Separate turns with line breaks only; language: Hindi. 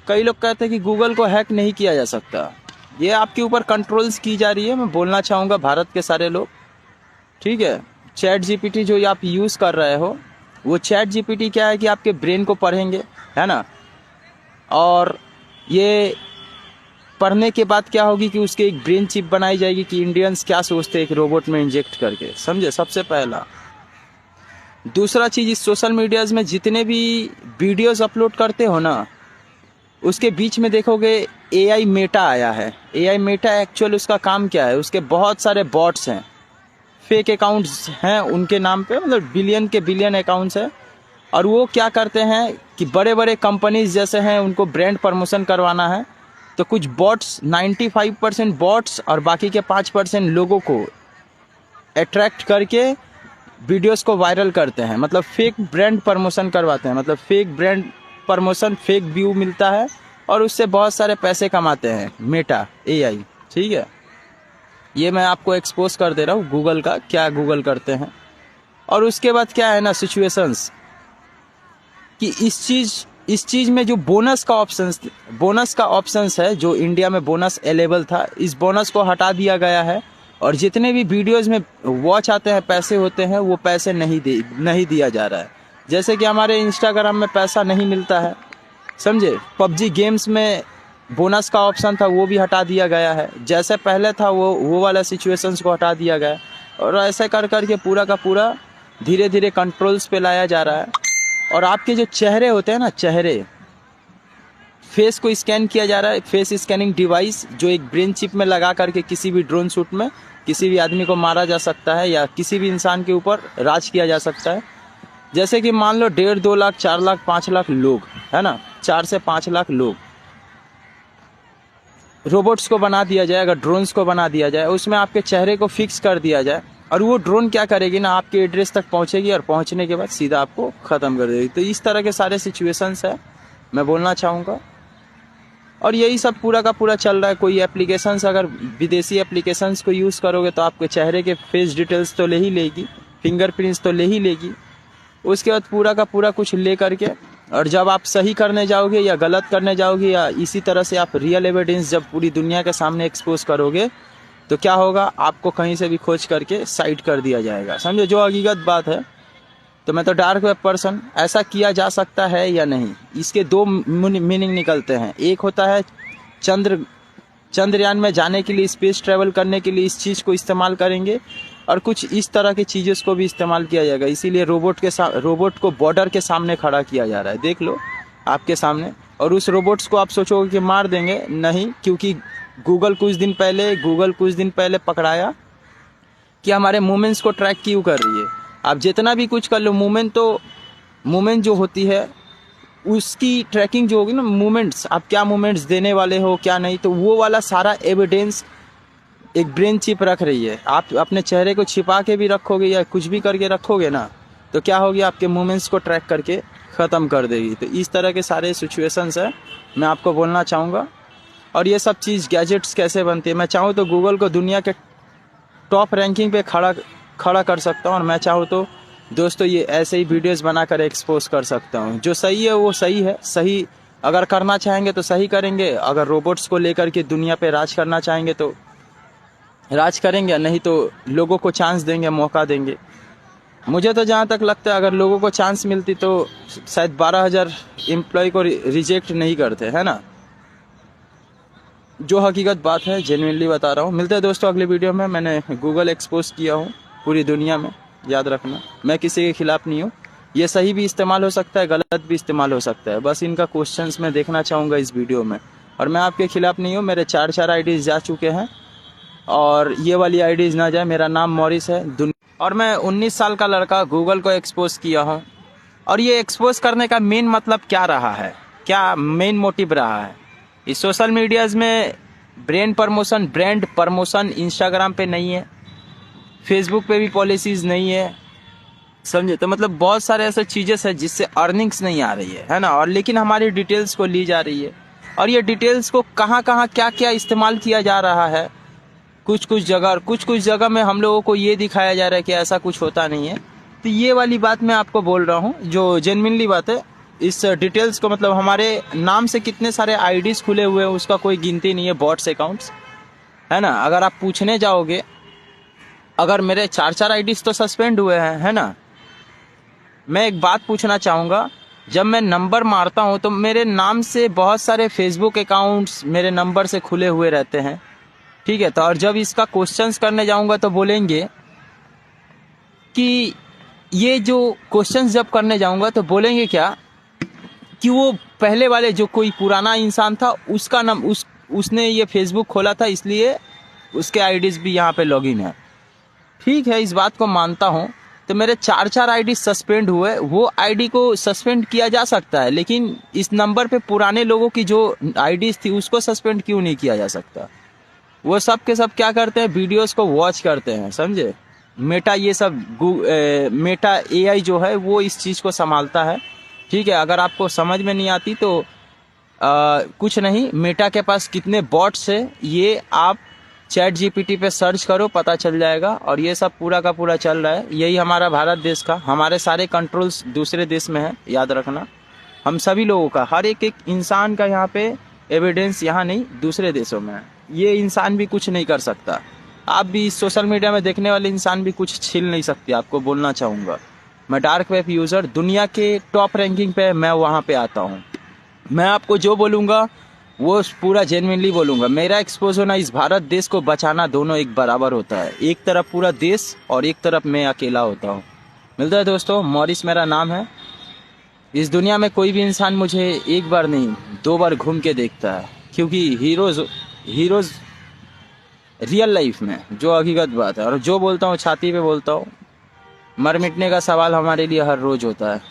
कई लोग कहते हैं कि गूगल को हैक नहीं किया जा सकता। ये आपके ऊपर कंट्रोल्स की जा रही है। मैं बोलना चाहूँगा भारत के सारे लोग, ठीक है। चैट जीपीटी जो आप यूज़ कर रहे हो, वो चैट जीपीटी क्या है कि आपके ब्रेन को पढ़ेंगे, है ना। और ये पढ़ने के बाद क्या होगी कि उसके एक ब्रेन चिप बनाई जाएगी कि इंडियंस क्या सोचते हैं एक रोबोट में इंजेक्ट करके, समझे, सबसे पहला। दूसरा चीज़, इस सोशल मीडियाज़ में जितने भी वीडियोस अपलोड करते हो ना, उसके बीच में देखोगे एआई मेटा आया है। एआई मेटा एक्चुअल उसका काम क्या है, उसके बहुत सारे बॉट्स हैं, फेक अकाउंट्स हैं उनके नाम पे, मतलब बिलियन के बिलियन अकाउंट्स हैं। और वो क्या करते हैं कि बड़े बड़े कंपनीज जैसे हैं, उनको ब्रांड प्रमोशन करवाना है, तो कुछ बॉट्स, 95% बॉट्स और बाकी के 5% लोगों को अट्रैक्ट करके वीडियोस को वायरल करते हैं। मतलब फेक ब्रांड प्रमोशन करवाते हैं, मतलब fake brand promotion, fake view मिलता है और उससे बहुत सारे पैसे कमाते हैं मेटा एआई, ठीक है। ये मैं आपको एक्सपोज कर दे रहा हूँ गूगल का, क्या गूगल करते हैं। और उसके बाद क्या है ना सिचुएशंस, कि इस चीज़ में जो बोनस का ऑप्शंस है, जो इंडिया में बोनस अवेलेबल था, इस बोनस को हटा दिया गया है। और जितने भी वीडियोस में वॉच आते हैं, पैसे होते हैं, वो पैसे नहीं दिया जा रहा है। जैसे कि हमारे इंस्टाग्राम में पैसा नहीं मिलता है, समझे। पबजी गेम्स में बोनस का ऑप्शन था, वो भी हटा दिया गया है। जैसे पहले था वो वाला सिचुएशंस को हटा दिया गया। और ऐसे कर करके पूरा का पूरा धीरे धीरे कंट्रोल्स पे लाया जा रहा है। और आपके जो चेहरे होते हैं ना, चेहरे, फेस को स्कैन किया जा रहा है। फेस स्कैनिंग डिवाइस जो एक ब्रेन चिप में लगा करके किसी भी ड्रोन शूट में किसी भी आदमी को मारा जा सकता है, या किसी भी इंसान के ऊपर राज किया जा सकता है। जैसे कि मान लो 1.5, 2 लाख, 4 लाख, 5 लाख लोग, है ना, 4 से 5 लाख लोग रोबोट्स को बना दिया जाए, अगर ड्रोन्स को बना दिया जाए, उसमें आपके चेहरे को फिक्स कर दिया जाए, और वो ड्रोन क्या करेगी ना, आपके एड्रेस तक पहुंचेगी और पहुंचने के बाद सीधा आपको ख़त्म कर देगी। तो इस तरह के सारे सिचुएशंस है, मैं बोलना चाहूँगा। और यही सब पूरा का पूरा चल रहा है। कोई एप्लीकेशंस, अगर विदेशी एप्लीकेशंस को यूज़ करोगे तो आपके चेहरे के फेस डिटेल्स तो ले ही लेगी, फिंगरप्रिंट्स तो ले ही लेगी। उसके बाद पूरा का पूरा कुछ ले करके, और जब आप सही करने जाओगे या गलत करने जाओगे, या इसी तरह से आप रियल एविडेंस जब पूरी दुनिया के सामने एक्सपोज करोगे, तो क्या होगा, आपको कहीं से भी खोज करके साइड कर दिया जाएगा, समझो, जो हकीकत बात है। तो मैं तो डार्क वेब पर्सन, ऐसा किया जा सकता है या नहीं, इसके दो मीनिंग निकलते हैं। एक होता है चंद्रयान में जाने के लिए, स्पेस ट्रैवल करने के लिए इस चीज़ को इस्तेमाल करेंगे, और कुछ इस तरह की चीज़ों को भी इस्तेमाल किया जाएगा। इसीलिए रोबोट को बॉर्डर के सामने खड़ा किया जा रहा है, देख लो आपके सामने। और उस रोबोट्स को आप सोचोगे कि मार देंगे, नहीं, क्योंकि गूगल कुछ दिन पहले पकड़ाया कि हमारे मूवमेंट्स को ट्रैक क्यों कर रही है। आप जितना भी कुछ कर लो, मूवमेंट जो होती है उसकी ट्रैकिंग जो होगी ना, मूवमेंट्स, आप क्या मूवमेंट्स देने वाले हो क्या नहीं, तो वो वाला सारा एविडेंस एक ब्रेन चिप रख रही है। आप अपने चेहरे को छिपा के भी रखोगे या कुछ भी करके रखोगे ना, तो क्या होगी, आपके मूवमेंट्स को ट्रैक करके ख़त्म कर देगी। तो इस तरह के सारे सिचुएशंस है, मैं आपको बोलना चाहूँगा। और ये सब चीज़ गैजेट्स कैसे बनती है, मैं चाहूँ तो गूगल को दुनिया के टॉप रैंकिंग पे खड़ा कर सकता हूँ। और मैं चाहूँ तो दोस्तों ये ऐसे ही वीडियोस बनाकर एक्सपोज कर सकता हूँ। जो सही है वो सही है, सही अगर करना चाहेंगे तो सही करेंगे। अगर रोबोट्स को लेकर के दुनिया पे राज करना चाहेंगे तो राज करेंगे, नहीं तो लोगों को चांस देंगे, मौका देंगे। मुझे तो जहाँ तक लगता है, अगर लोगों को चांस मिलती तो शायद 12,000 एम्प्लॉय को रिजेक्ट नहीं करते, है ना। जो हकीकत बात है, जेन्युइनली बता रहा हूँ। मिलते हैं दोस्तों अगली वीडियो में। मैंने गूगल एक्सपोज किया हूँ पूरी दुनिया में, याद रखना, मैं किसी के खिलाफ नहीं हूँ। ये सही भी इस्तेमाल हो सकता है, गलत भी इस्तेमाल हो सकता है, बस इनका क्वेश्चंस मैं देखना चाहूँगा इस वीडियो में। और मैं आपके खिलाफ नहीं हूँ, मेरे 4 आईडीज़ जा चुके हैं, और ये वाली आईडीज़ ना जाए। मेरा नाम मॉरिस है, और मैं 19 साल का लड़का गूगल को एक्सपोज किया हूँ। और ये एक्सपोज करने का मेन मतलब क्या रहा है, क्या मेन मोटिव रहा है, इस सोशल मीडियाज़ में ब्रांड प्रमोशन इंस्टाग्राम पे नहीं है, फेसबुक पे भी पॉलिसीज़ नहीं है, समझे। तो मतलब बहुत सारे ऐसे चीज़ें हैं जिससे अर्निंग्स नहीं आ रही है ना। और लेकिन हमारी डिटेल्स को ली जा रही है, और ये डिटेल्स को कहाँ क्या क्या इस्तेमाल किया जा रहा है, कुछ कुछ जगह में हम लोगों को ये दिखाया जा रहा है कि ऐसा कुछ होता नहीं है। तो ये वाली बात मैं आपको बोल रहा हूँ, जो जेन्युइनली बात है। इस डिटेल्स को, मतलब हमारे नाम से कितने सारे आईडीज खुले हुए हैं उसका कोई गिनती नहीं है, बॉट्स अकाउंट्स, है ना। अगर आप पूछने जाओगे, अगर मेरे 4 आईडीज तो सस्पेंड हुए हैं, है ना। मैं एक बात पूछना चाहूँगा, जब मैं नंबर मारता हूँ तो मेरे नाम से बहुत सारे फेसबुक अकाउंट्स मेरे नंबर से खुले हुए रहते हैं, ठीक है। तो और जब इसका क्वेश्चंस करने जाऊँगा तो बोलेंगे कि ये जो क्वेश्चंस जब करने जाऊँगा तो बोलेंगे क्या कि वो पहले वाले जो कोई पुराना इंसान था उसका नाम उसने ये फेसबुक खोला था, इसलिए उसके आईडीज भी यहाँ पे लॉगिन है। ठीक है, इस बात को मानता हूँ। तो मेरे 4 आईडी सस्पेंड हुए, वो आईडी को सस्पेंड किया जा सकता है, लेकिन इस नंबर पे पुराने लोगों की जो आईडीज थी उसको सस्पेंड क्यों नहीं किया जा सकता। वो सब के सब क्या करते हैं, वीडियोस को वॉच करते हैं, समझे। मेटा ये सब मेटा एआई जो है वो इस चीज़ को संभालता है, ठीक है। अगर आपको समझ में नहीं आती तो कुछ नहीं, मेटा के पास कितने बॉट्स है ये आप चैट जीपीटी पे सर्च करो, पता चल जाएगा। और ये सब पूरा का पूरा चल रहा है, यही हमारा भारत देश का, हमारे सारे कंट्रोल्स दूसरे देश में है, याद रखना। हम सभी लोगों का, हर एक एक इंसान का यहाँ पे एविडेंस यहाँ नहीं दूसरे देशों में है। ये इंसान भी कुछ नहीं कर सकता, आप भी सोशल मीडिया में देखने वाले इंसान भी कुछ छीन नहीं सकते। आपको बोलना चाहूँगा, मैं डार्क वेब यूज़र, दुनिया के टॉप रैंकिंग पे मैं वहाँ पे आता हूँ। मैं आपको जो बोलूँगा वो पूरा जेन्युइनली बोलूँगा। मेरा एक्सपोज होना, इस भारत देश को बचाना, दोनों एक बराबर होता है। एक तरफ पूरा देश और एक तरफ मैं अकेला होता हूँ। मिलता है दोस्तों, मॉरिस मेरा नाम है। इस दुनिया में कोई भी इंसान मुझे एक बार नहीं 2 बार घूम के देखता है, क्योंकि हीरोज रियल लाइफ में जो हकीकत बात है, और जो बोलता हूँ छाती पे बोलता हूँ। मर मिटने का सवाल हमारे लिए हर रोज होता है।